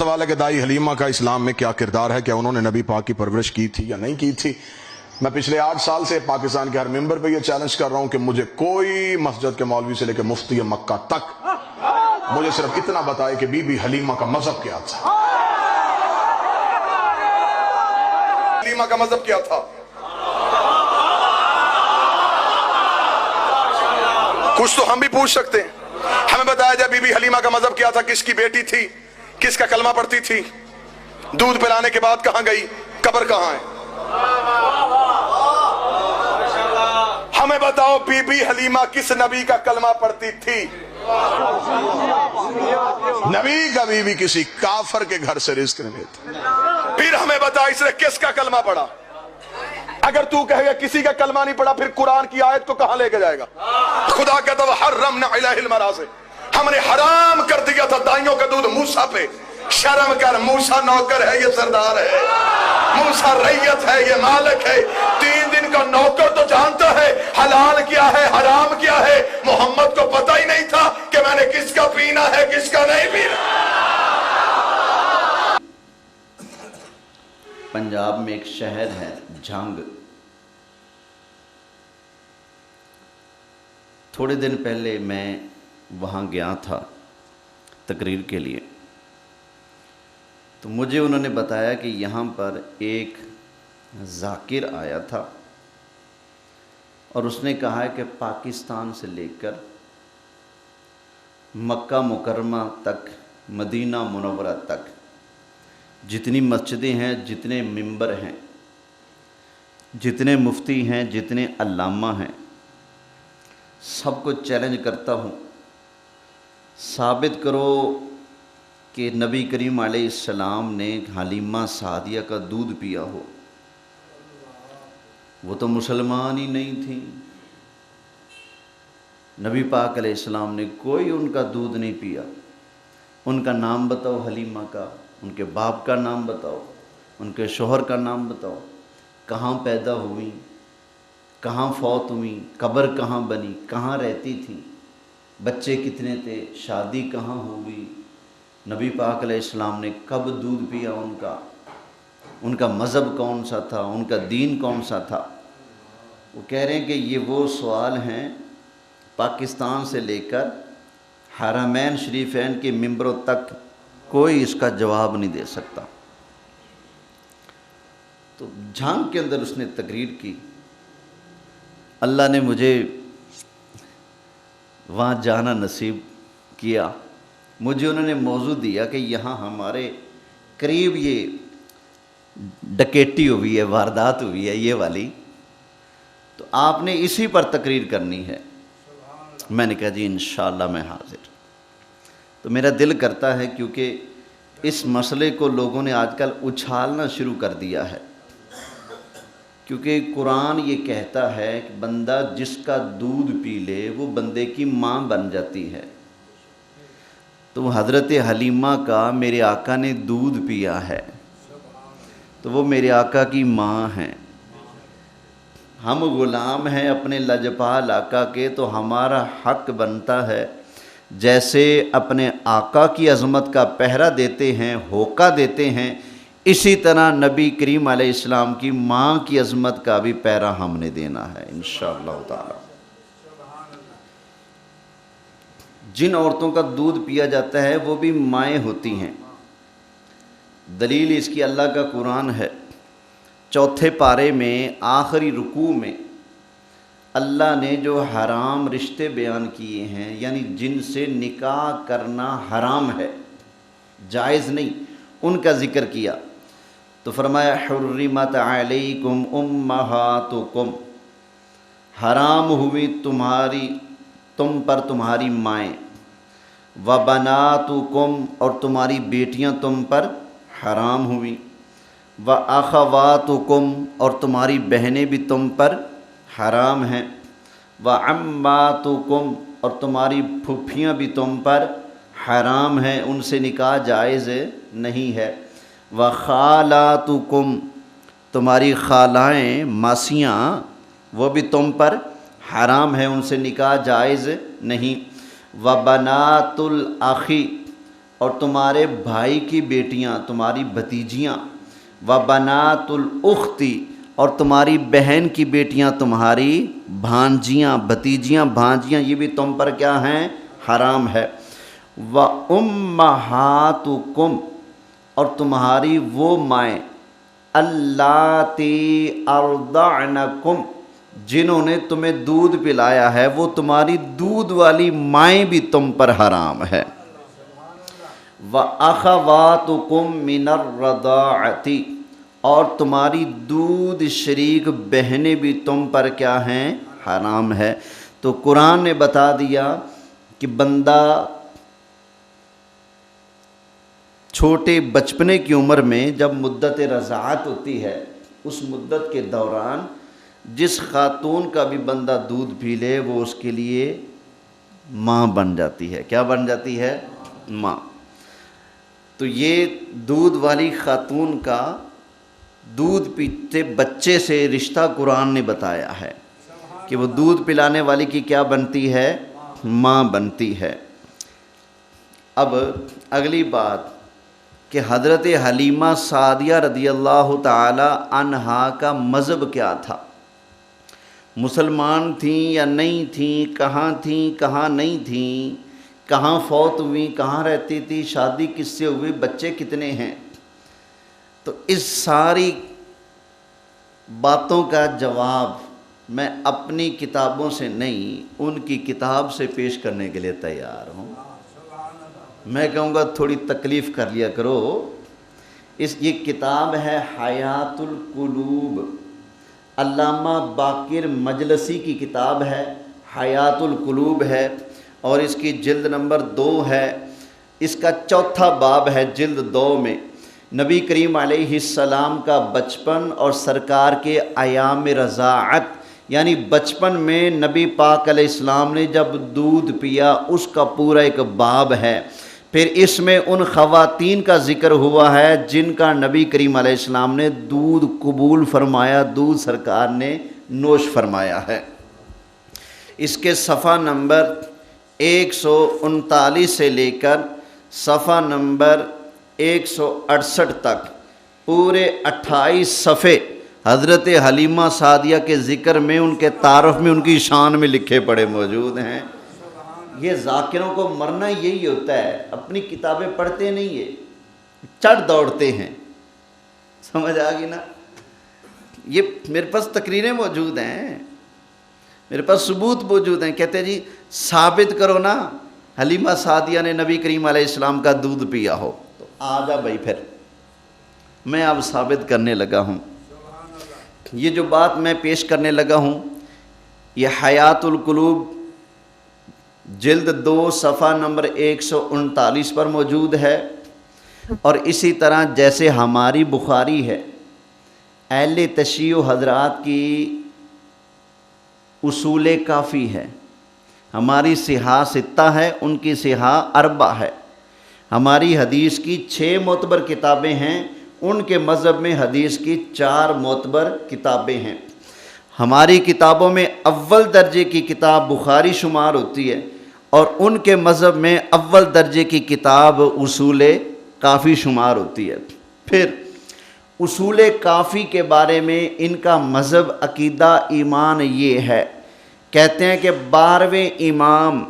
سوال ہے کہ دائی حلیمہ کا اسلام میں کیا کردار ہے؟ کیا انہوں نے نبی پاک کی پرورش کی تھی یا نہیں کی تھی؟ میں پچھلے 8 سال سے پاکستان کے ہر ممبر پہ یہ چیلنج کر رہا ہوں کہ مجھے کوئی مسجد کے مولوی سے لے کے مفتی مکہ تک مجھے صرف اتنا بتائے کہ بی بی حلیمہ کا مذہب کیا تھا۔ حلیمہ کا مذہب کیا تھا؟ کچھ تو ہم بھی پوچھ سکتے ہیں۔ ہمیں بتایا جائے بی بی حلیمہ کا مذہب کیا تھا، کس کی بیٹی تھی، کس کا کلمہ پڑھتی تھی، دودھ پلانے کے بعد کہاں گئی، قبر کہاں ہے؟ ہمیں بتاؤ بی بی حلیمہ کس نبی کا کلمہ پڑھتی تھی؟ نبی کا بیوی کسی کافر کے گھر سے رزق نہیں لیتی۔ پھر ہمیں بتا اس نے کس کا کلمہ پڑھا؟ اگر تو کہے گا کسی کا کلمہ نہیں پڑھا پھر قرآن کی آیت کو کہاں لے کے جائے گا؟ خدا کہتا ہے حرمنا علیہ المراضع، ہم نے حرام کر دیا تھا دائیوں کا دودھ موسیٰ پہ۔ شرم کر، موسیٰ نوکر ہے، یہ سردار ہے، موسیٰ ریت ہے، یہ مالک ہے۔ 3 دن کا نوکر تو جانتا ہے حلال کیا ہے حرام کیا ہے، محمد کو پتہ ہی نہیں تھا کہ میں نے کس کا پینا ہے کس کا نہیں پینا۔ پنجاب میں ایک شہر ہے جھنگ، تھوڑے دن پہلے میں وہاں گیا تھا تقریر کے لیے، تو مجھے انہوں نے بتایا کہ یہاں پر ایک ذاکر آیا تھا اور اس نے کہا ہے کہ پاکستان سے لے کر مکہ مکرمہ تک، مدینہ منورہ تک جتنی مسجدیں ہیں، جتنے ممبر ہیں، جتنے مفتی ہیں، جتنے علامہ ہیں، سب کو چیلنج کرتا ہوں، ثابت کرو کہ نبی کریم علیہ السلام نے حلیمہ سعدیہ کا دودھ پیا ہو۔ وہ تو مسلمان ہی نہیں تھی، نبی پاک علیہ السلام نے کوئی ان کا دودھ نہیں پیا۔ ان کا نام بتاؤ حلیمہ کا، ان کے باپ کا نام بتاؤ، ان کے شوہر کا نام بتاؤ، کہاں پیدا ہوئی، کہاں فوت ہوئی، قبر کہاں بنی، کہاں رہتی تھی، بچے کتنے تھے، شادی کہاں ہوئی، نبی پاک علیہ السلام نے کب دودھ پیا، ان کا مذہب کون سا تھا، ان کا دین کون سا تھا۔ وہ کہہ رہے ہیں کہ یہ وہ سوال ہیں پاکستان سے لے کر حرمین شریفین کے ممبروں تک کوئی اس کا جواب نہیں دے سکتا۔ تو جھانگ کے اندر اس نے تقریر کی، اللہ نے مجھے وہاں جانا نصیب کیا۔ مجھے انہوں نے موضوع دیا کہ یہاں ہمارے قریب یہ ڈکیٹی ہوئی ہے، واردات ہوئی ہے یہ والی، تو آپ نے اسی پر تقریر کرنی ہے۔ میں نے کہا جی انشاءاللہ میں حاضر۔ تو میرا دل کرتا ہے کیونکہ اس مسئلے کو لوگوں نے آج کل اچھالنا شروع کر دیا ہے، کیونکہ قرآن یہ کہتا ہے کہ بندہ جس کا دودھ پی لے وہ بندے کی ماں بن جاتی ہے۔ تو حضرت حلیمہ کا میرے آقا نے دودھ پیا ہے تو وہ میرے آقا کی ماں ہیں۔ ہم غلام ہیں اپنے لجپال آقا کے، تو ہمارا حق بنتا ہے جیسے اپنے آقا کی عظمت کا پہرا دیتے ہیں، ہوکا دیتے ہیں، اسی طرح نبی کریم علیہ السلام کی ماں کی عظمت کا بھی پہرا ہم نے دینا ہے انشاءاللہ تعالی۔ جن عورتوں کا دودھ پیا جاتا ہے وہ بھی مائیں ہوتی ہیں، دلیل اس کی اللہ کا قرآن ہے۔ 4 پارے میں آخری رکوع میں اللہ نے جو حرام رشتے بیان کیے ہیں، یعنی جن سے نکاح کرنا حرام ہے، جائز نہیں، ان کا ذکر کیا تو فرمایا حرمت علیکم امہاتکم، حرام ہوئی تم پر تمہاری مائیں، وبناتکم، اور تمہاری بیٹیاں تم پر حرام ہوئیں، واخواتکم، اور تمہاری بہنیں بھی تم پر حرام ہیں، وعماتکم، اور تمہاری پھوپھیاں بھی تم پر حرام ہیں، ان سے نکاح جائز نہیں ہے، وخالاتکم، تمہاری خالائیں ماسیاں وہ بھی تم پر حرام ہیں، ان سے نکاح جائز نہیں، وبنات الاخی، اور تمہارے بھائی کی بیٹیاں تمہاری بھتیجیاں، و بنات الاختی اور تمہاری بہن کی بیٹیاں تمہاری بھانجیاں، بھتیجیاں بھانجیاں، یہ بھی تم پر کیا ہیں؟ حرام ہے۔ و امہاتکم اور تمہاری وہ مائیں، اللاتی ارضعنکم جنہوں نے تمہیں دودھ پلایا ہے، وہ تمہاری دودھ والی مائیں بھی تم پر حرام ہے۔ وَأَخَوَاتُكُم مِّنَ الرَّضَاعَةِ اور تمہاری دودھ شریک بہنیں بھی تم پر کیا ہیں؟ حرام ہے۔ تو قرآن نے بتا دیا کہ بندہ چھوٹے بچپنے کی عمر میں جب مدت رضاعت ہوتی ہے، اس مدت کے دوران جس خاتون کا بھی بندہ دودھ پی لے وہ اس کے لیے ماں بن جاتی ہے۔ کیا بن جاتی ہے؟ ماں۔ تو یہ دودھ والی خاتون کا دودھ پیتے بچے سے رشتہ قرآن نے بتایا ہے کہ وہ دودھ پلانے والی کی کیا بنتی ہے؟ ماں بنتی ہے۔ اب اگلی بات کہ حضرت حلیمہ سعدیہ رضی اللہ تعالی عنہا کا مذہب کیا تھا؟ مسلمان تھیں یا نہیں تھیں؟ کہاں نہیں تھیں؟ کہاں فوت ہوئیں؟ کہاں رہتی تھی؟ شادی کس سے ہوئی؟ بچے کتنے ہیں؟ تو اس ساری باتوں کا جواب میں اپنی کتابوں سے نہیں، ان کی کتاب سے پیش کرنے کے لیے تیار ہوں۔ میں کہوں گا تھوڑی تکلیف کر لیا کرو۔ یہ کتاب ہے حیات القلوب، علامہ باقر مجلسی کی کتاب ہے، حیات القلوب ہے، اور اس کی جلد نمبر 2 ہے۔ اس کا 4تھا باب ہے جلد 2 میں، نبی کریم علیہ السلام کا بچپن اور سرکار کے ایام رضاعت، یعنی بچپن میں نبی پاک علیہ السلام نے جب دودھ پیا اس کا پورا ایک باب ہے۔ پھر اس میں ان خواتین کا ذکر ہوا ہے جن کا نبی کریم علیہ السلام نے دودھ قبول فرمایا، دودھ سرکار نے نوش فرمایا ہے۔ اس کے صفحہ نمبر 139 سے لے کر صفحہ نمبر 168 تک پورے 28 صفحے حضرت حلیمہ سعدیہ کے ذکر میں، ان کے تعارف میں، ان کی شان میں لکھے پڑے موجود ہیں۔ یہ ذاکروں کو مرنا یہی ہوتا ہے، اپنی کتابیں پڑھتے نہیں ہیں، چڑھ دوڑتے ہیں۔ سمجھ آ گئی نا؟ یہ میرے پاس تقریریں موجود ہیں، میرے پاس ثبوت موجود ہیں۔ کہتے ہیں جی ثابت کرو نا حلیمہ سعدیہ نے نبی کریم علیہ السلام کا دودھ پیا ہو، تو آ جا بھائی، پھر میں اب ثابت کرنے لگا ہوں۔ یہ جو بات میں پیش کرنے لگا ہوں یہ حیات القلوب جلد 2 صفحہ نمبر 139 پر موجود ہے، اور اسی طرح جیسے ہماری بخاری ہے، اہل تشیع حضرات کی اصول کافی ہے، ہماری صحاح 6 ہے، ان کی صحاح 4 ہے۔ ہماری حدیث کی 6 معتبر کتابیں ہیں، ان کے مذہب میں حدیث کی 4 معتبر کتابیں ہیں۔ ہماری کتابوں میں اول درجے کی کتاب بخاری شمار ہوتی ہے، اور ان کے مذہب میں اول درجے کی کتاب اصول کافی شمار ہوتی ہے۔ پھر اصول کافی کے بارے میں ان کا مذہب، عقیدہ، ایمان یہ ہے، کہتے ہیں کہ 12ویں امام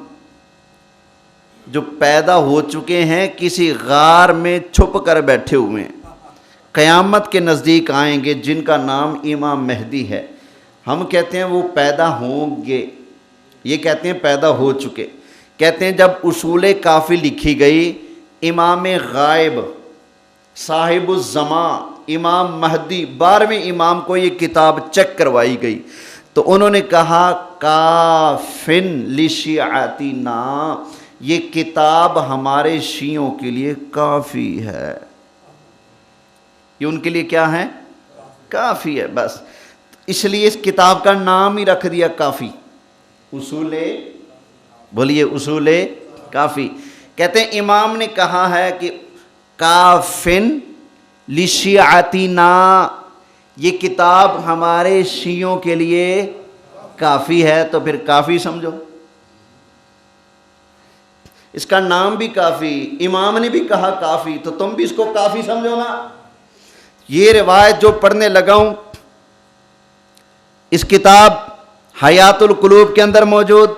جو پیدا ہو چکے ہیں کسی غار میں چھپ کر بیٹھے ہوئے ہیں، قیامت کے نزدیک آئیں گے، جن کا نام امام مہدی ہے۔ ہم کہتے ہیں وہ پیدا ہوں گے، یہ کہتے ہیں پیدا ہو چکے۔ کہتے ہیں جب اصول کافی لکھی گئی، امام غائب صاحب الزمان امام مہدی 12ویں امام کو یہ کتاب چیک کروائی گئی، تو انہوں نے کہا کافن لشیعتنا، یہ کتاب ہمارے شیعوں کے لیے کافی ہے۔ یہ ان کے لیے کیا ہے؟ کافی ہے، بس اس لیے اس کتاب کا نام ہی رکھ دیا کافی، اصول، بولیے اصول کافی۔ کہتے ہیں امام نے کہا ہے کہ کافن لشیعتنا، یہ کتاب ہمارے شیعوں کے لیے کافی ہے، تو پھر کافی سمجھو۔ اس کا نام بھی کافی، امام نے بھی کہا کافی، تو تم بھی اس کو کافی سمجھو نا۔ یہ روایت جو پڑھنے لگا ہوں اس کتاب حیات القلوب کے اندر موجود،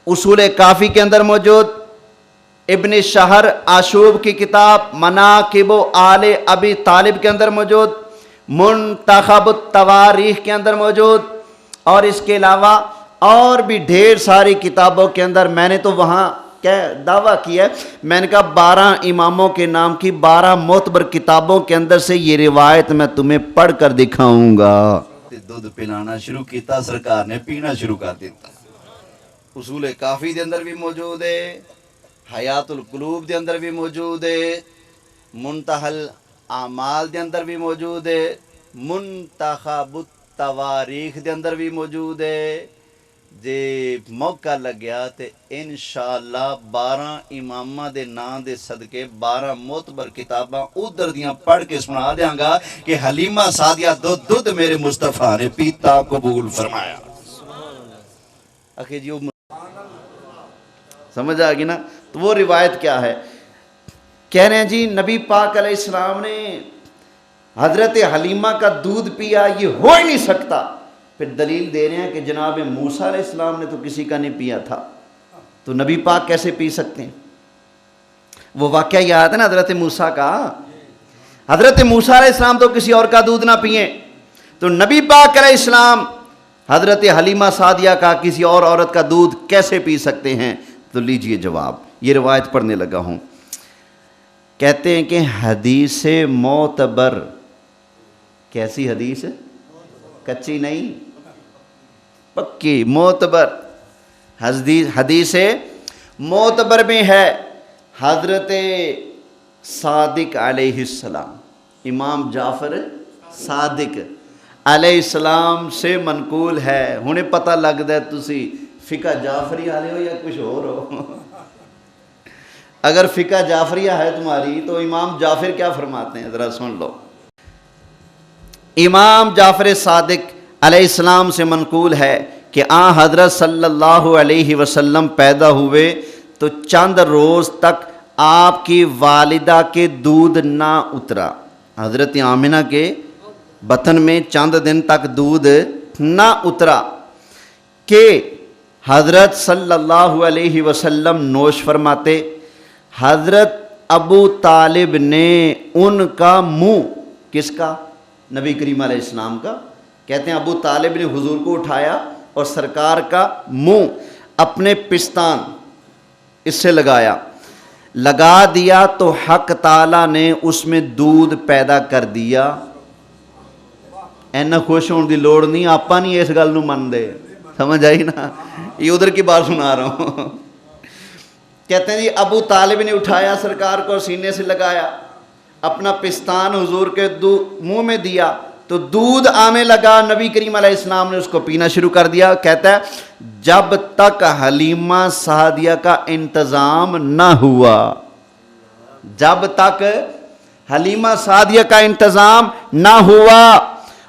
اصول کافی کے اندر موجود، ابن شہر آشوب کی کتاب مناقب آل ابی طالب کے اندر موجود، منتخب التواریخ کے اندر موجود، اور اس کے علاوہ اور بھی ڈھیر ساری کتابوں کے اندر میں نے تو وہاں کیا دعویٰ کیا ہے، میں نے کہا 12 اماموں کے نام کی 12 معتبر کتابوں کے اندر سے یہ روایت میں تمہیں پڑھ کر دکھاؤں گا۔ دودھ پلانا شروع کیتا، سرکار نے پینا شروع کر دیتا۔ اصول کافی دے اندر بھی موجود ہے، حیات القلوب دے اندر بھی موجود ہے، منتحل اعمال دے اندر بھی موجود ہے، منتخب التواریخ دے اندر بھی موجود ہے۔ جے موقع لگیا تے انشاءاللہ 12 امامہ دے نام دے صدقے 12 معتبر کتاباں ادھر دیاں پڑھ کے سنا دیاں گا کہ حلیمہ سعدیہ دودھ میرے مصطفیٰ نے پیتا قبول فرمایا۔ جی سمجھ آ گئی نا؟ تو وہ روایت کیا ہے؟ کہہ رہے ہیں جی نبی پاک علیہ السلام نے حضرت حلیمہ کا دودھ پیا، یہ ہو ہی نہیں سکتا۔ پھر دلیل دے رہے ہیں کہ جناب موسیٰ علیہ السلام نے تو کسی کا نہیں پیا تھا، تو نبی پاک کیسے پی سکتے ہیں؟ وہ واقعہ یاد ہے نا حضرت موسیٰ کا؟ حضرت موسیٰ علیہ السلام تو کسی اور کا دودھ نہ پئیں، تو نبی پاک علیہ السلام حضرت حلیمہ سعدیہ کا کسی اور عورت کا دودھ کیسے پی سکتے ہیں؟ تو لیجئے جواب، یہ روایت پڑھنے لگا ہوں۔ کہتے ہیں کہ حدیث معتبر، کیسی حدیث؟ کچی نہیں، پکی معتبر حدیث معتبر میں ہے، حضرت صادق علیہ السلام، امام جعفر صادق علیہ السلام سے منقول ہے۔ ہنے پتہ لگتا ہے تسی فقہ جعفری والے ہو یا کچھ اور ہو۔ اگر فقہ جعفریہ ہے تمہاری تو امام جعفر کیا فرماتے ہیں ذرا سن لو۔ امام جعفر صادق علیہ السلام سے منقول ہے کہ حضرت صلی اللہ علیہ وسلم پیدا ہوئے تو چند روز تک آپ کی والدہ کے دودھ نہ اترا۔ حضرت آمنہ کے بطن میں چند دن تک دودھ نہ اترا کہ حضرت صلی اللہ علیہ وسلم نوش فرماتے۔ حضرت ابو طالب نے ان کا منہ، کس کا؟ نبی کریم علیہ السلام کا۔ کہتے ہیں ابو طالب نے حضور کو اٹھایا اور سرکار کا منہ اپنے پستان اس سے لگا دیا تو حق تعالیٰ نے اس میں دودھ پیدا کر دیا۔ اینا خوش ہونے دی لوڑ نہیں، آپا نہیں اس گل نو من دے، سمجھ آئی نا؟ یہ ادھر کی بات سنا رہا ہوں۔ کہتے ہیں جی ابو طالب نے اٹھایا سرکار کو، سینے سے لگایا، اپنا پستان حضور کے منہ میں دیا تو دودھ آنے لگا۔ نبی کریم علیہ السلام نے اس کو پینا شروع کر دیا۔ کہتا ہے جب تک حلیمہ سعدیہ کا انتظام نہ ہوا، جب تک حلیمہ سعدیہ کا انتظام نہ ہوا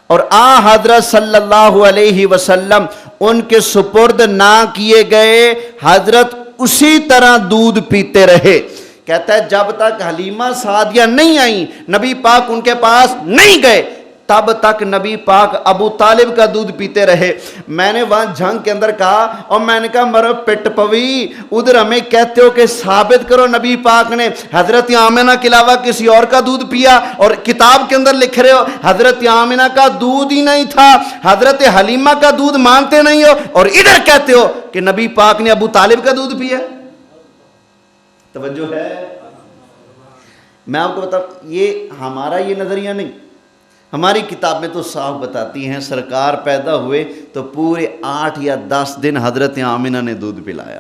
اور حضرت صلی اللہ علیہ وسلم ان کے سپرد نہ کیے گئے، حضرت اسی طرح دودھ پیتے رہے۔ کہتا ہے جب تک حلیمہ سعدیہ نہیں آئیں، نبی پاک ان کے پاس نہیں گئے، تب تک نبی پاک ابو طالب کا دودھ پیتے رہے۔ میں نے وہاں جھنگ کے اندر کہا، اور میں نے کہا مرو پٹ پوی، ادھر ہمیں کہتے ہو کہ ثابت کرو نبی پاک نے حضرت آمنہ کے علاوہ کسی اور کا دودھ پیا، اور کتاب کے اندر لکھ رہے ہو حضرت آمنہ کا دودھ ہی نہیں تھا، حضرت حلیمہ کا دودھ مانتے نہیں ہو، اور ادھر کہتے ہو کہ نبی پاک نے ابو طالب کا دودھ پیا۔ توجہ ہے؟ میں آپ کو بتاؤں، یہ ہمارا یہ نظریہ نہیں، ہماری کتاب میں تو صاف بتاتی ہیں سرکار پیدا ہوئے تو پورے 8 یا 10 دن حضرت آمنہ نے دودھ پلایا۔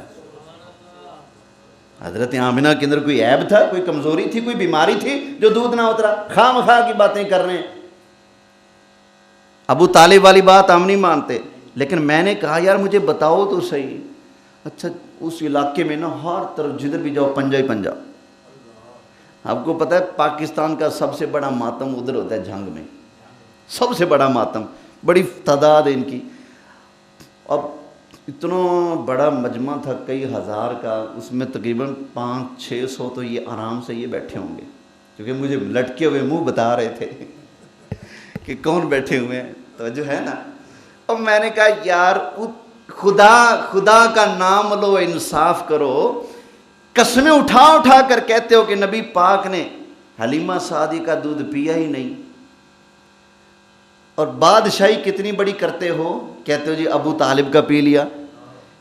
حضرت آمنہ کے اندر کوئی عیب تھا، کوئی کمزوری تھی، کوئی بیماری تھی جو دودھ نہ اترا؟ خواہ مخواہ کی باتیں کر رہے ہیں۔ ابو طالب والی بات ہم نہیں مانتے، لیکن میں نے کہا یار مجھے بتاؤ تو صحیح۔ اچھا اس علاقے میں نا ہر طرف جدھر بھی جاؤ پنجہ ہی پنجہ۔ آپ کو پتہ ہے پاکستان کا سب سے بڑا ماتم ادھر ہوتا ہے جھنگ میں، سب سے بڑا ماتم، بڑی تعداد ہے ان کی۔ اب اتنا بڑا مجمع تھا کئی ہزار کا، اس میں تقریباً 500-600 تو یہ آرام سے یہ بیٹھے ہوں گے، کیونکہ مجھے لٹکے ہوئے منہ بتا رہے تھے کہ کون بیٹھے ہوئے ہیں، توجہ ہے نا۔ اور میں نے کہا یار خدا کا نام لو، انصاف کرو، قسمیں اٹھا اٹھا کر کہتے ہو کہ نبی پاک نے حلیمہ سعدی کا دودھ پیا ہی نہیں، اور بادشاہی کتنی بڑی کرتے ہو، کہتے ہو جی ابو طالب کا پی لیا،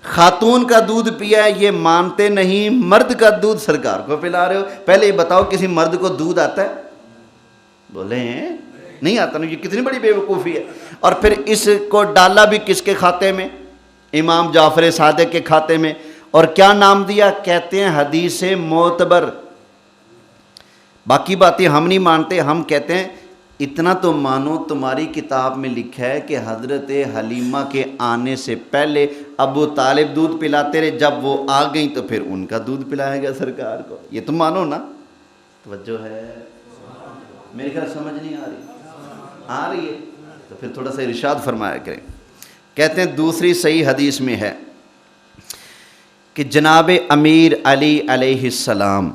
خاتون کا دودھ پیا ہے یہ مانتے نہیں، مرد کا دودھ سرکار کو پلا رہے ہو۔ پہلے یہ بتاؤ کسی مرد کو دودھ آتا ہے؟ بولے ہیں نہیں آتا نا، یہ کتنی بڑی بے وقوفی ہے۔ اور پھر اس کو ڈالا بھی کس کے کھاتے میں؟ امام جعفر صادق کے کھاتے میں، اور کیا نام دیا؟ کہتے ہیں حدیث معتبر۔ باقی باتیں ہم نہیں مانتے، ہم کہتے ہیں اتنا تو مانو تمہاری کتاب میں لکھا ہے کہ حضرت حلیمہ کے آنے سے پہلے ابو طالب دودھ پلاتے رہے، جب وہ آ گئیں تو پھر ان کا دودھ پلایا گیا سرکار کو، یہ تو مانو نا۔ توجہ ہے؟ میرے خیال سمجھ نہیں آ رہی ہے تو پھر تھوڑا سا ارشاد فرمایا کریں۔ کہتے ہیں دوسری صحیح حدیث میں ہے کہ جناب امیر علی علیہ السلام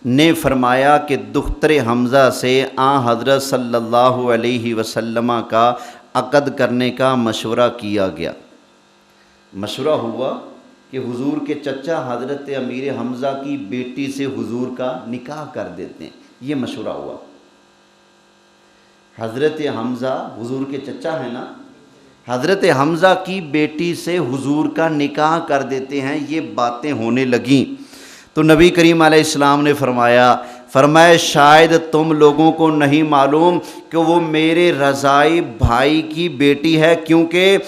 نے فرمایا کہ دختر حمزہ سے حضرت صلی اللہ علیہ وسلم کا عقد کرنے کا مشورہ کیا گیا۔ مشورہ ہوا کہ حضور کے چچا حضرت امیر حمزہ کی بیٹی سے حضور کا نکاح کر دیتے ہیں، یہ مشورہ ہوا۔ حضرت حمزہ حضور کے چچا ہیں نا، حضرت حمزہ کی بیٹی سے حضور کا نکاح کر دیتے ہیں، یہ باتیں ہونے لگیں تو نبی کریم علیہ السلام نے فرمایا شاید تم لوگوں کو نہیں معلوم کہ وہ میرے رضائی بھائی کی بیٹی ہے، کیونکہ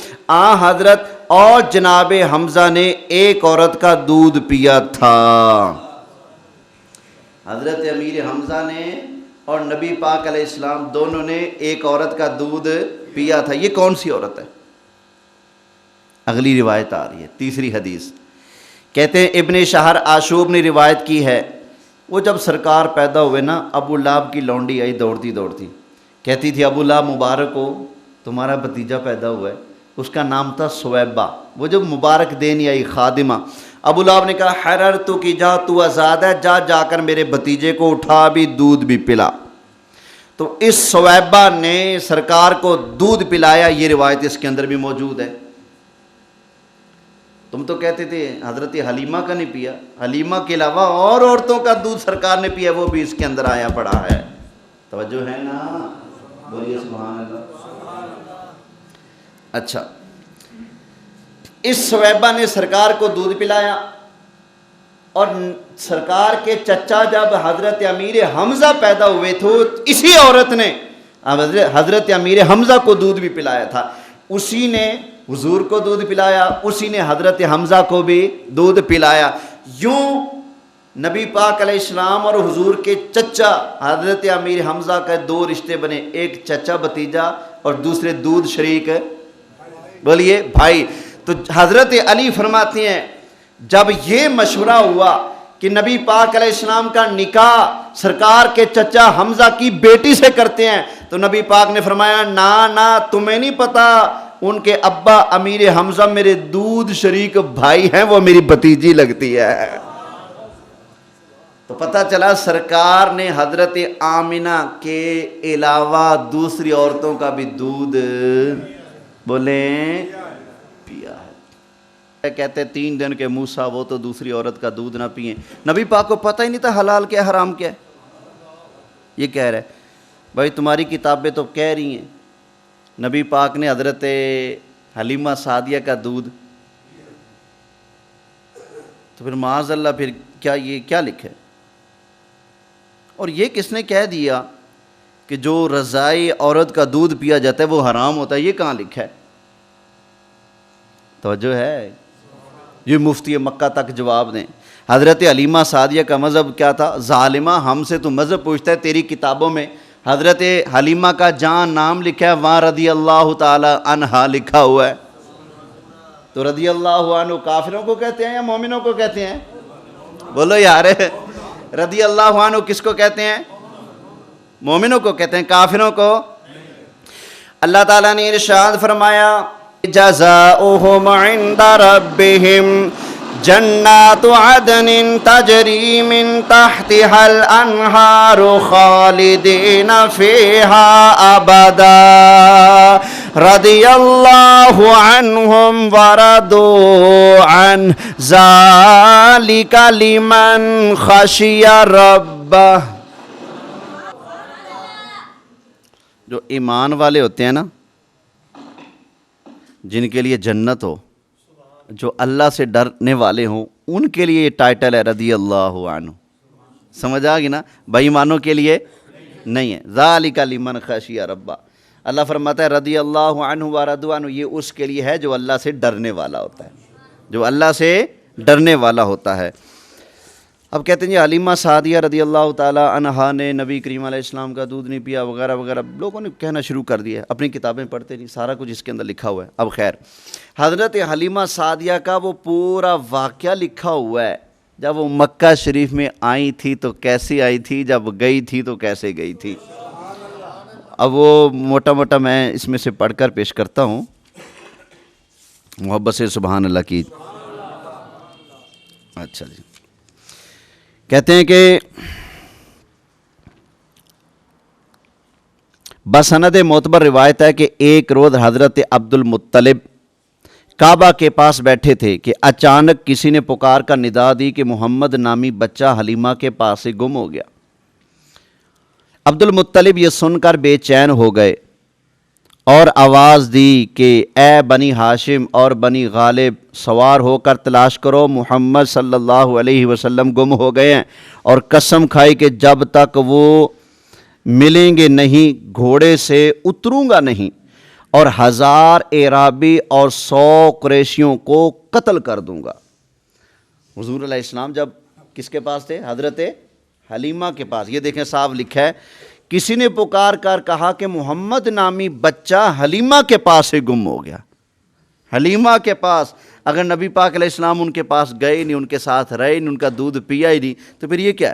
حضرت اور جناب حمزہ نے ایک عورت کا دودھ پیا تھا۔ حضرت امیر حمزہ نے اور نبی پاک علیہ السلام دونوں نے ایک عورت کا دودھ پیا تھا۔ یہ کون سی عورت ہے؟ اگلی روایت آ رہی ہے، تیسری حدیث۔ کہتے ہیں ابن شہر آشوب نے روایت کی ہے، وہ جب سرکار پیدا ہوئے نا، ابو لہب کی لونڈی آئی دوڑتی دوڑتی، کہتی تھی ابو لہب مبارک ہو، تمہارا بھتیجا پیدا ہوا ہے، اس کا نام تھا سویبہ۔ وہ جب مبارک دینی آئی خادمہ، ابو لہب نے کہا حرر تو کی جا، تو آزاد ہے، جا کر میرے بھتیجے کو اٹھا بھی دودھ بھی پلا۔ تو اس سویبہ نے سرکار کو دودھ پلایا، یہ روایت اس کے اندر بھی موجود ہے۔ تم تو کہتے تھے حضرت حلیمہ کا نہیں پیا، حلیمہ کے علاوہ اور عورتوں کا دودھ سرکار نے پیا، وہ بھی اس کے اندر آیا پڑا ہے۔ توجہ ہے نا؟ بولیے سبحان اللہ۔ اچھا، اس سویبہ نے سرکار کو دودھ پلایا، اور سرکار کے چچا جب حضرت امیر حمزہ پیدا ہوئے تھے، اسی عورت نے حضرت امیر حمزہ کو دودھ بھی پلایا تھا، اسی نے حضور کو دودھ پلایا، اسی نے حضرت حمزہ کو بھی دودھ پلایا۔ یوں نبی پاک علیہ السلام اور حضور کے چچا حضرت امیر حمزہ کا دو رشتے بنے، ایک چچا بھتیجا اور دوسرے دودھ شریک، بولیے بھائی۔ تو حضرت علی فرماتے ہیں جب یہ مشورہ ہوا کہ نبی پاک علیہ السلام کا نکاح سرکار کے چچا حمزہ کی بیٹی سے کرتے ہیں، تو نبی پاک نے فرمایا نا تمہیں نہیں پتا، ان کے ابا امیر حمزہ میرے دودھ شریک بھائی ہیں، وہ میری بھتیجی لگتی ہے۔ تو پتہ چلا سرکار نے حضرت آمنہ کے علاوہ دوسری عورتوں کا بھی دودھ بولیں پیا ہے۔ کہتے 3 دن کے موسیٰ وہ تو دوسری عورت کا دودھ نہ پئیں۔ نبی پاک کو پتہ ہی نہیں تھا حلال کیا حرام کیا ہے۔ یہ کہہ رہے بھائی تمہاری کتابیں تو کہہ رہی ہیں نبی پاک نے حضرت حلیمہ سعدیہ کا دودھ، تو پھر معاذ اللہ پھر یہ کیا لکھے؟ اور یہ کس نے کہہ دیا کہ جو رضائی عورت کا دودھ پیا جاتا ہے وہ حرام ہوتا ہے؟ یہ کہاں لکھا ہے؟ توجہ ہے؟ یہ مفتی مکہ تک جواب دیں۔ حضرت حلیمہ سعدیہ کا مذہب کیا تھا؟ ظالمہ، ہم سے تو مذہب پوچھتا ہے، تیری کتابوں میں حضرت حلیمہ کا جہاں نام لکھا ہے وہاں رضی اللہ تعالی عنہا لکھا ہوا ہے۔ تو رضی اللہ عنہ کافروں کو کہتے ہیں یا مومنوں کو کہتے ہیں؟ بولو یار، رضی اللہ عنہ کس کو کہتے ہیں؟ مومنوں کو کہتے ہیں، کافروں کو؟ اللہ تعالیٰ نے ارشاد فرمایا جزاؤہم عند ربہم جنات عدن تجری من تحتها الانہار خالدین فیہا ابدا رضی اللہ عنہم ورضوا عنہ ذالک لمن خشی ربہ. جو ایمان والے ہوتے ہیں نا، جن کے لیے جنت ہو، جو اللہ سے ڈرنے والے ہوں، ان کے لیے یہ ٹائٹل ہے رضی اللہ عنہ. سمجھ آ گئی نا؟ بے ایمانوں کے لیے نہیں ہے. ذالک لمن خشی ربہ. اللہ فرماتا ہے رضی اللہ عنہ ورضوا عنہ، یہ اس کے لیے ہے جو اللہ سے ڈرنے والا ہوتا ہے، جو اللہ سے ڈرنے والا ہوتا ہے. اب کہتے ہیں جی حلیمہ سعدیہ رضی اللہ تعالی عنہا نے نبی کریم علیہ السلام کا دودھ نہیں پیا وغیرہ وغیرہ. لوگوں نے کہنا شروع کر دیا، اپنی کتابیں پڑھتے نہیں، سارا کچھ اس کے اندر لکھا ہوا ہے. اب خیر، حضرت حلیمہ سعدیہ کا وہ پورا واقعہ لکھا ہوا ہے. جب وہ مکہ شریف میں آئی تھی تو کیسے آئی تھی، جب گئی تھی تو کیسے گئی تھی. اب وہ موٹا موٹا میں اس میں سے پڑھ کر پیش کرتا ہوں، محبت سے سبحان اللہ کی. اچھا جی، کہتے ہیں کہ بسند معتبر روایت ہے کہ ایک روز حضرت عبد المطلب کعبہ کے پاس بیٹھے تھے کہ اچانک کسی نے پکار کر ندا دی کہ محمد نامی بچہ حلیمہ کے پاس سے گم ہو گیا. عبد المطلب یہ سن کر بے چین ہو گئے اور آواز دی کہ اے بنی ہاشم اور بنی غالب، سوار ہو کر تلاش کرو، محمد صلی اللہ علیہ وسلم گم ہو گئے ہیں. اور قسم کھائی کہ جب تک وہ ملیں گے نہیں گھوڑے سے اتروں گا نہیں، اور 1000 اعرابی اور 100 قریشیوں کو قتل کر دوں گا. حضور علیہ السلام جب کس کے پاس تھے؟ حضرت حلیمہ کے پاس. یہ دیکھیں صاف لکھا ہے، کسی نے پکار کر کہا کہ محمد نامی بچہ حلیمہ کے پاس سے گم ہو گیا. حلیمہ کے پاس. اگر نبی پاک علیہ السلام ان کے پاس گئے نہیں، ان کے ساتھ رہے نہیں، ان کا دودھ پیا ہی نہیں، تو پھر یہ کیا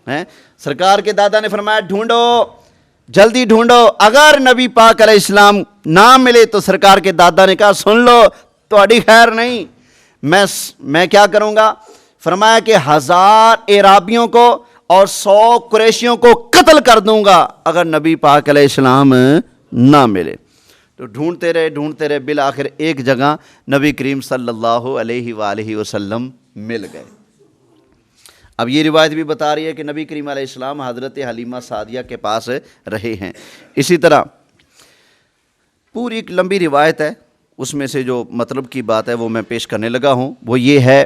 ہے؟ سرکار کے دادا نے فرمایا ڈھونڈو، جلدی ڈھونڈو. اگر نبی پاک علیہ السلام نہ ملے تو سرکار کے دادا نے کہا سن لو، تہاڈی خیر نہیں، میں کیا کروں گا؟ فرمایا کہ 1000 اعرابیوں کو اور 100 قریشیوں کو قتل کر دوں گا اگر نبی پاک علیہ السلام نہ ملے. تو ڈھونڈتے رہے بالآخر ایک جگہ نبی کریم صلی اللہ علیہ وآلہ وسلم مل گئے. اب یہ روایت بھی بتا رہی ہے کہ نبی کریم علیہ السلام حضرت حلیمہ سعدیہ کے پاس رہے ہیں. اسی طرح پوری ایک لمبی روایت ہے، اس میں سے جو مطلب کی بات ہے وہ میں پیش کرنے لگا ہوں. وہ یہ ہے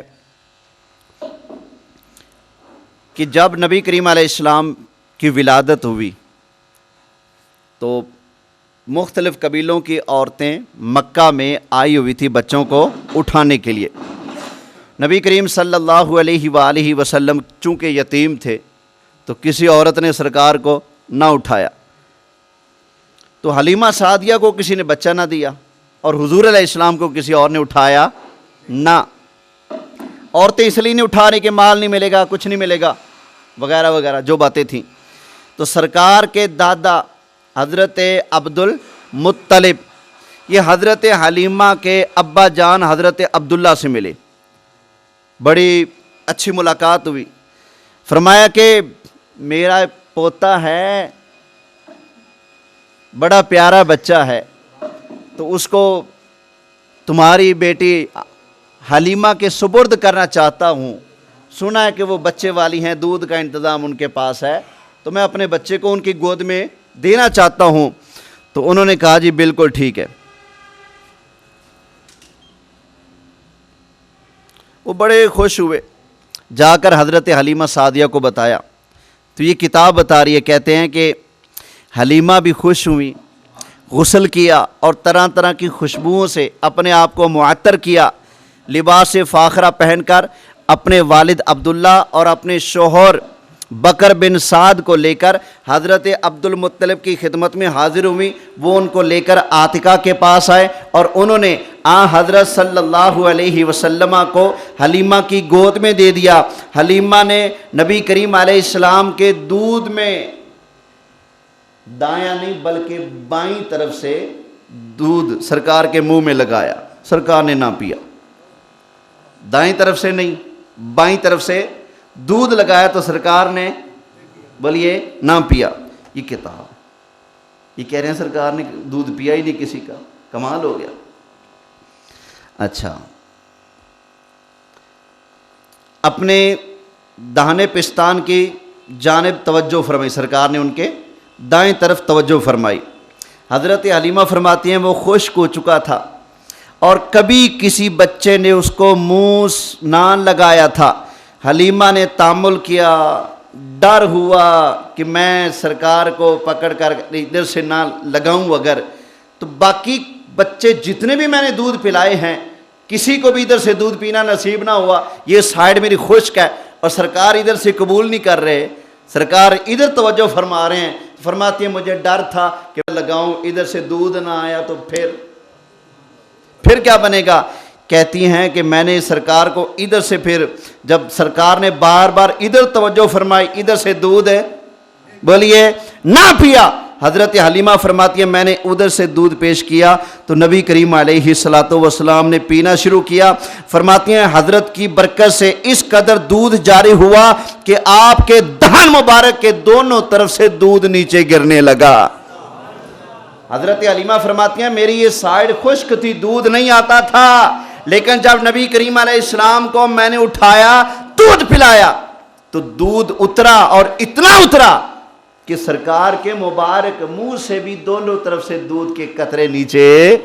کہ جب نبی کریم علیہ السلام کی ولادت ہوئی تو مختلف قبیلوں کی عورتیں مکہ میں آئی ہوئی تھی بچوں کو اٹھانے کے لیے. نبی کریم صلی اللہ علیہ وآلہ وسلم چونکہ یتیم تھے تو کسی عورت نے سرکار کو نہ اٹھایا، تو حلیمہ سعدیہ کو کسی نے بچہ نہ دیا اور حضور علیہ السلام کو کسی اور نے اٹھایا نہ. عورتیں اس لیے نہیں اٹھا رہی کہ مال نہیں ملے گا، کچھ نہیں ملے گا وغیرہ وغیرہ جو باتیں تھیں. تو سرکار کے دادا حضرت عبد المطلب یہ حضرت حلیمہ کے ابا جان حضرت عبداللہ سے ملے، بڑی اچھی ملاقات ہوئی. فرمایا کہ میرا پوتا ہے، بڑا پیارا بچہ ہے، تو اس کو تمہاری بیٹی حلیمہ کے سپرد کرنا چاہتا ہوں. سنا ہے کہ وہ بچے والی ہیں، دودھ کا انتظام ان کے پاس ہے، تو میں اپنے بچے کو ان کی گود میں دینا چاہتا ہوں. تو انہوں نے کہا جی بالکل ٹھیک ہے. وہ بڑے خوش ہوئے، جا کر حضرت حلیمہ سعدیہ کو بتایا. تو یہ کتاب بتا رہی ہے، کہتے ہیں کہ حلیمہ بھی خوش ہوئی، غسل کیا اور طرح طرح کی خوشبوؤں سے اپنے آپ کو معطر کیا. لباس فاخرہ پہن کر اپنے والد عبداللہ اور اپنے شوہر بکر بن سعد کو لے کر حضرت عبد المطلب کی خدمت میں حاضر ہوئی. وہ ان کو لے کر عاتقہ کے پاس آئے اور انہوں نے حضرت صلی اللہ علیہ وسلم کو حلیمہ کی گود میں دے دیا. حلیمہ نے نبی کریم علیہ السلام کے دودھ میں دایاں نہیں بلکہ بائیں طرف سے دودھ سرکار کے منہ میں لگایا، سرکار نے نہ پیا، دائیں طرف سے نہیں بائیں طرف سے دودھ لگایا تو سرکار نے بولیے نہ پیا۔ یہ کتاب یہ کہہ رہے ہیں سرکار نے دودھ پیا ہی نہیں کسی کا، کمال ہو گیا۔ اچھا، اپنے داہنے پستان کی جانب توجہ فرمائی، سرکار نے ان کے دائیں طرف توجہ فرمائی۔ حضرت حلیمہ فرماتی ہیں وہ خشک ہو چکا تھا اور کبھی کسی بچے نے اس کو منہ نہ لگایا تھا۔ حلیمہ نے تامل کیا، ڈر ہوا کہ میں سرکار کو پکڑ کر ادھر سے نہ لگاؤں اگر تو باقی بچے جتنے بھی میں نے دودھ پلائے ہیں کسی کو بھی ادھر سے دودھ پینا نصیب نہ ہوا، یہ سائیڈ میری خشک ہے اور سرکار ادھر سے قبول نہیں کر رہے، سرکار ادھر توجہ فرما رہے ہیں۔ فرماتی ہیں مجھے ڈر تھا کہ میں لگاؤں ادھر سے دودھ نہ آیا تو پھر کیا بنے گا؟ کہتی ہیں کہ میں نے سرکار کو ادھر سے پھر جب سرکار نے بار بار ادھر توجہ فرمائی ادھر سے دودھ ہے بولیے نہ پیا، حضرت حلیمہ فرماتی ہیں میں نے ادھر سے دودھ پیش کیا تو نبی کریم علیہ الصلوۃ والسلام نے پینا شروع کیا۔ فرماتی ہیں حضرت کی برکت سے اس قدر دودھ جاری ہوا کہ آپ کے دہن مبارک کے دونوں طرف سے دودھ نیچے گرنے لگا۔ حضرت حلیمہ فرماتی ہیں میری یہ سائیڈ خشک تھی، دودھ نہیں آتا تھا، لیکن جب نبی کریم علیہ السلام کو میں نے اٹھایا دودھ پلایا تو دودھ اترا اور اتنا اترا کہ سرکار کے مبارک منہ سے بھی دونوں طرف سے دودھ کے قطرے نیچے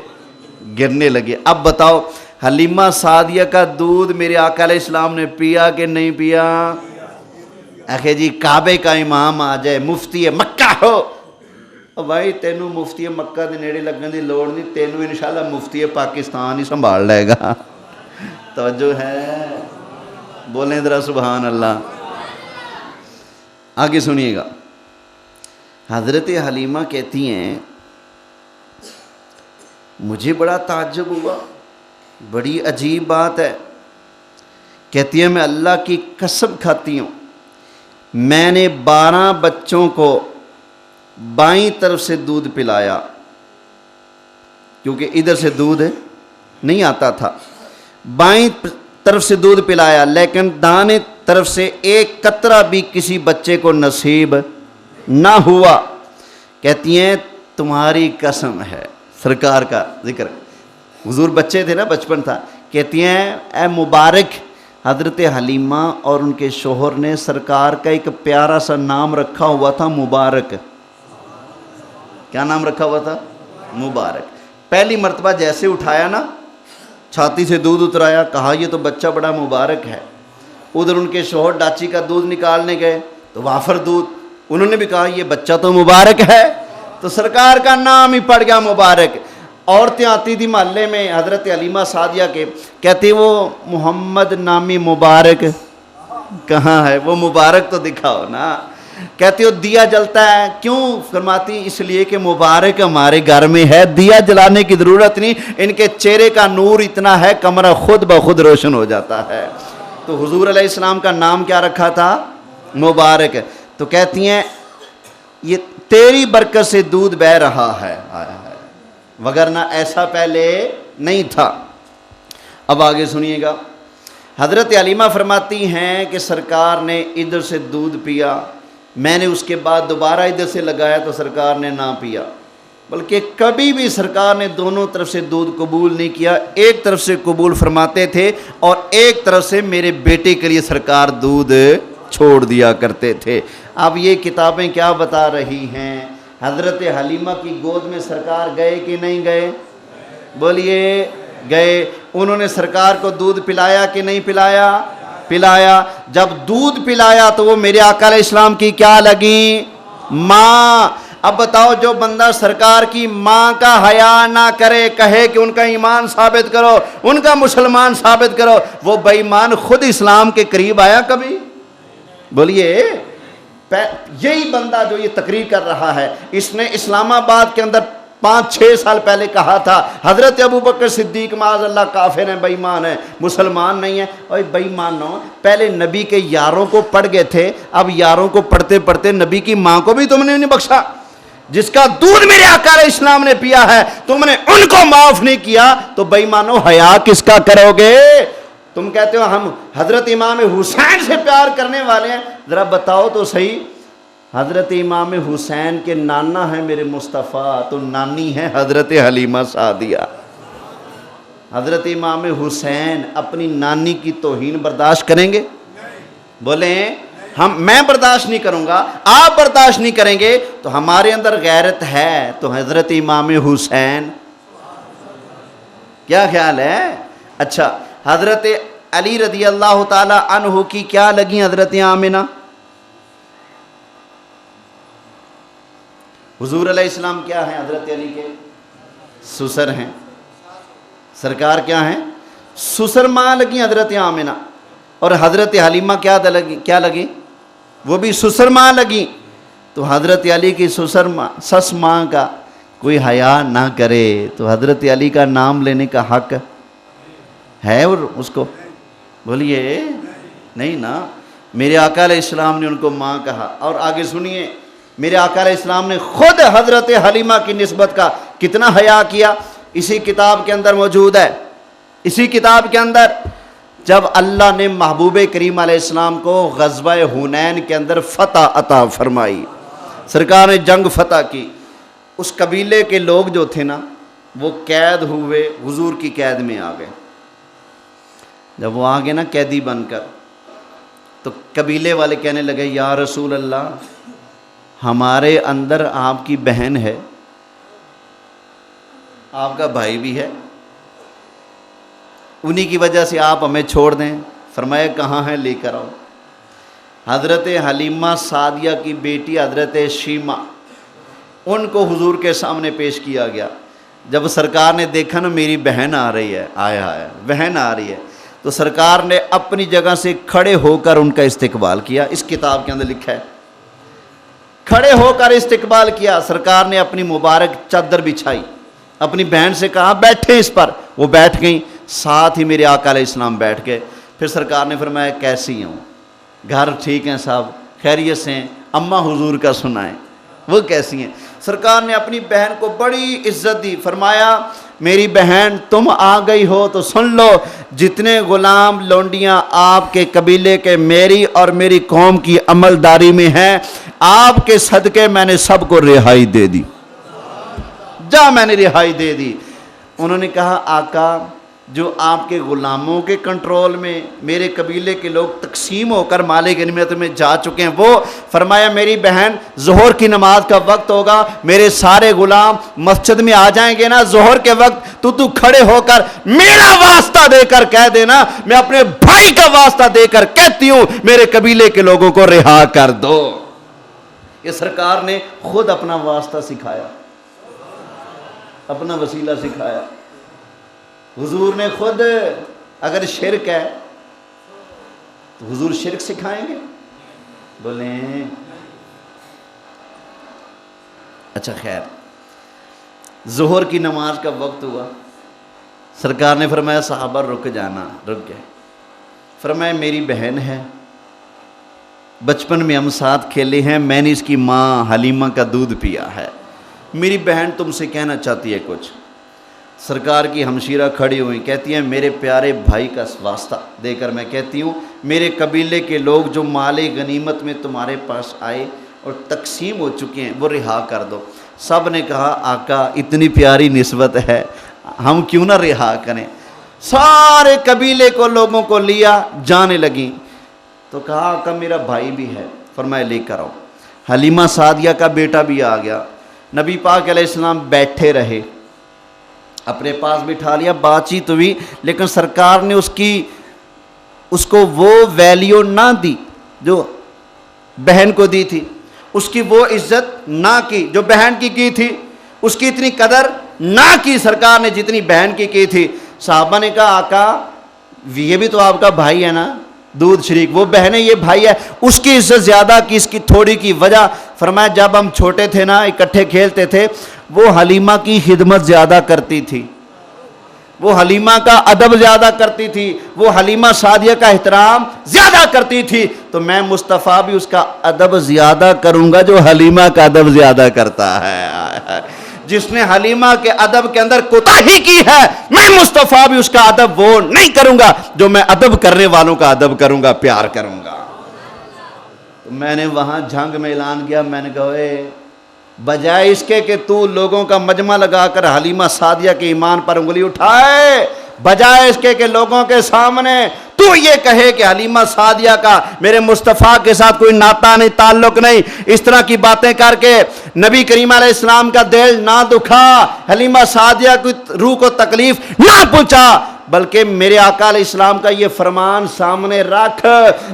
گرنے لگے۔ اب بتاؤ حلیمہ سعدیہ کا دودھ میرے آقا علیہ السلام نے پیا کہ نہیں پیا؟ آخر جی کعبے کا امام آ جائے، مفتی مکہ ہو، بھائی تینوں مفتی مکہ دے نیڑے لگن دی لوڑ نہیں، تینوں انشاءاللہ مفتی پاکستان ہی سنبھال لے گا۔ توجہ ہے؟ بولیں ذرا سبحان اللہ۔ آگے سنیے گا، حضرت حلیمہ کہتی ہیں مجھے بڑا تعجب ہوا، بڑی عجیب بات ہے، کہتی ہیں میں اللہ کی قسم کھاتی ہوں میں نے 12 بچوں کو بائیں طرف سے دودھ پلایا کیونکہ ادھر سے دودھ نہیں آتا تھا، بائیں طرف سے دودھ پلایا لیکن دانے طرف سے ایک قطرہ بھی کسی بچے کو نصیب نہ ہوا۔ کہتی ہیں تمہاری قسم ہے، سرکار کا ذکر، حضور بچے تھے نا، بچپن تھا، کہتی ہیں اے مبارک حضرت حلیمہ اور ان کے شوہر نے سرکار کا ایک پیارا سا نام رکھا ہوا تھا مبارک۔ کیا نام رکھا ہوا تھا؟ مبارک۔ پہلی مرتبہ جیسے اٹھایا نا، چھاتی سے دودھ اترایا، کہا یہ تو بچہ بڑا مبارک ہے۔ ادھر ان کے شوہر ڈاچی کا دودھ نکالنے گئے تو وافر دودھ، انہوں نے بھی کہا یہ بچہ تو مبارک ہے، تو سرکار کا نام ہی پڑ گیا مبارک۔ عورتیں آتی تھی محلے میں حضرت حلیمہ سعدیہ کے، کہتی وہ محمد نامی مبارک کہاں ہے، وہ مبارک تو دکھاؤ نا۔ کہتی ہو دیا جلتا ہے، کیوں؟ فرماتی اس لیے کہ مبارک ہمارے گھر میں ہے، دیا جلانے کی ضرورت نہیں، ان کے چہرے کا نور اتنا ہے کمرہ خود بخود روشن ہو جاتا ہے۔ تو حضور علیہ السلام کا نام کیا رکھا تھا؟ مبارک۔ تو کہتی ہیں یہ تیری برکت سے دودھ بہ رہا ہے، وگرنہ ایسا پہلے نہیں تھا۔ اب آگے سنیے گا، حضرت حلیمہ فرماتی ہیں کہ سرکار نے ادھر سے دودھ پیا، میں نے اس کے بعد دوبارہ ادھر سے لگایا تو سرکار نے نہ پیا، بلکہ کبھی بھی سرکار نے دونوں طرف سے دودھ قبول نہیں کیا، ایک طرف سے قبول فرماتے تھے اور ایک طرف سے میرے بیٹے کے لیے سرکار دودھ چھوڑ دیا کرتے تھے۔ اب یہ کتابیں کیا بتا رہی ہیں؟ حضرت حلیمہ کی گود میں سرکار گئے کہ نہیں گئے؟ بولیے گئے۔ انہوں نے سرکار کو دودھ پلایا کہ نہیں پلایا؟ پلایا۔ جب دودھ پلایا تو وہ میرے آقا علیہ السلام کی کیا لگیں؟ ماں۔ اب بتاؤ جو بندہ سرکار کی ماں کا حیا نہ کرے، کہے کہ ان کا ایمان ثابت کرو، ان کا مسلمان ثابت کرو، وہ بے ایمان خود اسلام کے قریب آیا کبھی؟ بولیے یہی بندہ جو یہ تقریر کر رہا ہے، اس نے اسلام آباد کے اندر 5-6 سال پہلے کہا تھا حضرت ابوبکر صدیق معاذ اللہ کافر ہیں، بے ایمان ہیں، مسلمان نہیں ہیں۔ اور بے ایمانوں، پہلے نبی کے یاروں کو پڑھ گئے تھے، اب یاروں کو پڑھتے پڑھتے نبی کی ماں کو بھی تم نے نہیں بخشا۔ جس کا دودھ میرے آقا علیہ السلام نے پیا ہے تم نے ان کو معاف نہیں کیا تو بے ایمانو حیا کس کا کرو گے؟ تم کہتے ہو ہم حضرت امام حسین سے پیار کرنے والے ہیں، ذرا بتاؤ تو صحیح، حضرت امام حسین کے نانا ہے میرے مصطفیٰ تو نانی ہے حضرت حلیمہ سعدیہ۔ حضرت امام حسین اپنی نانی کی توہین برداشت کریں گے؟ بولیں میں برداشت نہیں کروں گا، آپ برداشت نہیں کریں گے تو ہمارے اندر غیرت ہے تو حضرت امام حسین، کیا خیال ہے؟ اچھا حضرت علی رضی اللہ تعالی عنہ کی کیا لگی حضرت آمنہ؟ حضور علیہ السلام کیا ہیں؟ حضرت علی کے سسر ہیں، سرکار کیا ہیں؟ سسر ماں لگی حضرت آمنہ، اور حضرت حلیمہ کیا لگی؟ وہ بھی سسر ماں لگی۔ تو حضرت علی کی سسر ماں، سس ماں کا کوئی حیا نہ کرے تو حضرت علی کا نام لینے کا حق ہے اور اس کو؟ بولیے نہیں نا۔ میرے آقا علیہ السلام نے ان کو ماں کہا، اور آگے سنیے میرے آقا علیہ السلام نے خود حضرت حلیمہ کی نسبت کا کتنا حیا کیا، اسی کتاب کے اندر موجود ہے۔ اسی کتاب کے اندر جب اللہ نے محبوب کریم علیہ السلام کو غزوہ حنین کے اندر فتح عطا فرمائی، سرکار نے جنگ فتح کی، اس قبیلے کے لوگ جو تھے نا وہ قید ہوئے، حضور کی قید میں آ گئے۔ جب وہ آ گئے نا قیدی بن کر تو قبیلے والے کہنے لگے یا رسول اللہ ہمارے اندر آپ کی بہن ہے، آپ کا بھائی بھی ہے، انہی کی وجہ سے آپ ہمیں چھوڑ دیں۔ فرمایا کہاں ہے؟ لے کر آؤ۔ حضرت حلیمہ سعدیہ کی بیٹی حضرت شیمہ، ان کو حضور کے سامنے پیش کیا گیا۔ جب سرکار نے دیکھا نا میری بہن آ رہی ہے، آیا بہن آ رہی ہے، تو سرکار نے اپنی جگہ سے کھڑے ہو کر ان کا استقبال کیا۔ اس کتاب کے اندر لکھا ہے کھڑے ہو کر استقبال کیا۔ سرکار نے اپنی مبارک چادر بچھائی، اپنی بہن سے کہا بیٹھیں اس پر، وہ بیٹھ گئیں، ساتھ ہی میرے آقا علیہ السلام بیٹھ گئے۔ پھر سرکار نے فرمایا کیسی ہوں؟ گھر ٹھیک ہیں صاحب؟ خیریت سے ہیں؟ اماں حضور کا سنائیں وہ کیسی ہیں؟ سرکار نے اپنی بہن کو بڑی عزت دی، فرمایا میری بہن تم آ گئی ہو تو سن لو، جتنے غلام لونڈیاں آپ کے قبیلے کے میری اور میری قوم کی عملداری میں ہیں، آپ کے صدقے میں نے سب کو رہائی دے دی، جا میں نے رہائی دے دی۔ انہوں نے کہا آقا جو آپ کے غلاموں کے کنٹرول میں میرے قبیلے کے لوگ تقسیم ہو کر مال غنیمت میں جا چکے ہیں وہ؟ فرمایا میری بہن ظہر کی نماز کا وقت ہوگا، میرے سارے غلام مسجد میں آ جائیں گے نا ظہر کے وقت، تو کھڑے ہو کر میرا واسطہ دے کر کہہ دینا، میں اپنے بھائی کا واسطہ دے کر کہتی ہوں میرے قبیلے کے لوگوں کو رہا کر دو۔ یہ سرکار نے خود اپنا واسطہ سکھایا، اپنا وسیلہ سکھایا۔ حضور نے خود، اگر شرک ہے تو حضور شرک سکھائیں گے؟ بولیں اچھا خیر۔ ظہر کی نماز کا وقت ہوا، سرکار نے فرمایا صحابہ رک جانا، رک گئے۔ فرمایا میری بہن ہے، بچپن میں ہم ساتھ کھیلے ہیں، میں نے اس کی ماں حلیمہ کا دودھ پیا ہے، میری بہن تم سے کہنا چاہتی ہے کچھ۔ سرکار کی ہمشیرہ کھڑی ہوئی کہتی ہیں میرے پیارے بھائی کا واسطہ دے کر میں کہتی ہوں میرے قبیلے کے لوگ جو مال غنیمت میں تمہارے پاس آئے اور تقسیم ہو چکے ہیں وہ رہا کر دو۔ سب نے کہا آقا اتنی پیاری نسبت ہے ہم کیوں نہ رہا کریں۔ سارے قبیلے کو لوگوں کو لیا، جانے لگیں تو کہا آقا میرا بھائی بھی ہے، فرمایا لے کر آؤ۔ حلیمہ سعدیہ کا بیٹا بھی آ گیا، نبی پاک علیہ السلام بیٹھے رہے، اپنے پاس بٹھا لیا، بات چیت ہوئی، لیکن سرکار نے اس کو وہ ویلیو نہ دی جو بہن کو دی تھی، اس کی وہ عزت نہ کی جو بہن کی تھی، اس کی اتنی قدر نہ کی سرکار نے جتنی بہن کی تھی۔ صحابہ نے کہا آقا یہ بھی تو آپ کا بھائی ہے نا، دودھ شریک، وہ بہن ہے یہ بھائی ہے، اس کی عزت زیادہ کی، اس کی تھوڑی کی وجہ؟ فرمایا جب ہم چھوٹے تھے نا اکٹھے کھیلتے تھے، وہ حلیمہ کی خدمت زیادہ کرتی تھی، وہ حلیمہ کا ادب زیادہ کرتی تھی، وہ حلیمہ سعدیہ کا احترام زیادہ کرتی تھی، تو میں مصطفیٰ بھی اس کا ادب زیادہ کروں گا جو حلیمہ کا ادب زیادہ کرتا ہے۔ جس نے حلیمہ کے ادب کے اندر کوتاہی کی ہے، میں مصطفیٰ بھی اس کا ادب وہ نہیں کروں گا جو میں ادب کرنے والوں کا ادب کروں گا، پیار کروں گا۔ تو میں نے وہاں جھنگ میں اعلان کیا، میں نے کہا اے بجائے اس کے کہ تو لوگوں کا مجمع لگا کر حلیمہ سعدیہ کے ایمان پر انگلی اٹھائے، بجائے اس کے کہ لوگوں کے سامنے تو یہ کہے کہ حلیمہ سعدیہ کا میرے مصطفیٰ کے ساتھ کوئی ناتا نہیں، تعلق نہیں، اس طرح کی باتیں کر کے نبی کریم علیہ السلام کا دل نہ دکھا، حلیمہ سعدیہ کی روح کو تکلیف نہ پہنچا، بلکہ میرے آقا علیہ السلام کا یہ فرمان سامنے رکھ۔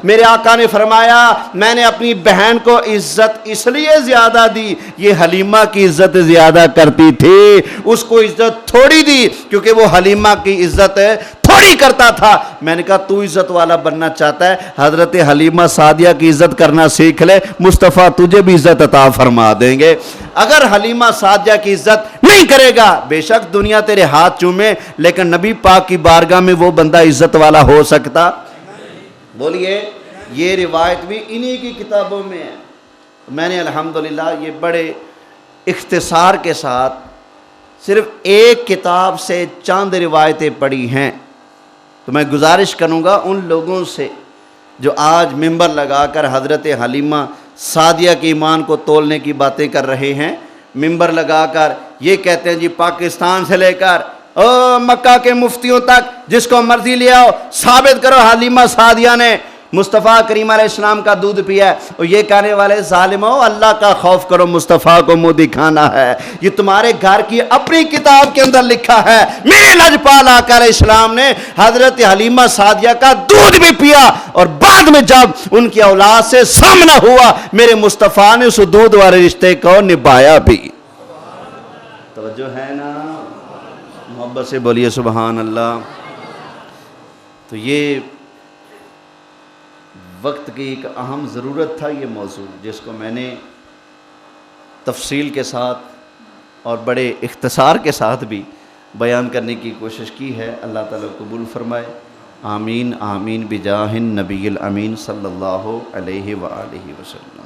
میرے آقا نے فرمایا میں نے اپنی بہن کو عزت اس لیے زیادہ دی، یہ حلیمہ کی عزت زیادہ کرتی تھی، اس کو عزت تھوڑی دی کیونکہ وہ حلیمہ کی عزت تھوڑی کرتا تھا۔ میں نے کہا تو عزت والا بننا چاہتا ہے، حضرت حلیمہ سعدیہ کی عزت کرنا سیکھ لے، مصطفیٰ تجھے بھی عزت عطا فرما دیں گے۔ اگر حلیمہ سعدیہ کی عزت نہیں کرے گا، بے شک دنیا تیرے ہاتھ چومے، لیکن نبی پاک کی بارگاہ میں وہ بندہ عزت والا ہو سکتا؟ بولیے۔ یہ روایت بھی انہی کی کتابوں میں ہے۔ میں نے الحمدللہ یہ بڑے اختصار کے ساتھ صرف ایک کتاب سے چند روایتیں پڑھی ہیں، تو میں گزارش کروں گا ان لوگوں سے جو آج ممبر لگا کر حضرت حلیمہ سعدیہ کے ایمان کو تولنے کی باتیں کر رہے ہیں، ممبر لگا کر یہ کہتے ہیں جی پاکستان سے لے کر مکہ کے مفتیوں تک جس کو مرضی لے آؤ، ثابت کرو حلیمہ سعدیہ نے مصطفیٰ کریم علیہ السلام کا دودھ پیا ہے، اور یہ کہنے والے ظالموں اللہ کا خوف کرو، مصطفیٰ کو منہ دکھانا ہے۔ یہ تمہارے گھر کی اپنی کتاب کے اندر لکھا ہے، میرے لجپال آقا علیہ السلام نے حضرت حلیمہ سعدیہ کا دودھ بھی پیا، اور بعد میں جب ان کی اولاد سے سامنا ہوا میرے مصطفیٰ نے اس دودھ والے رشتے کو نبھایا بھی۔ توجہ ہے نا؟ محبت سے بولیے سبحان اللہ۔ تو یہ وقت کی ایک اہم ضرورت تھا یہ موضوع، جس کو میں نے تفصیل کے ساتھ اور بڑے اختصار کے ساتھ بھی بیان کرنے کی کوشش کی ہے۔ اللہ تعالیٰ قبول فرمائے، آمین آمین بجاہ النبی الامین صلی اللہ علیہ وآلہ وسلم۔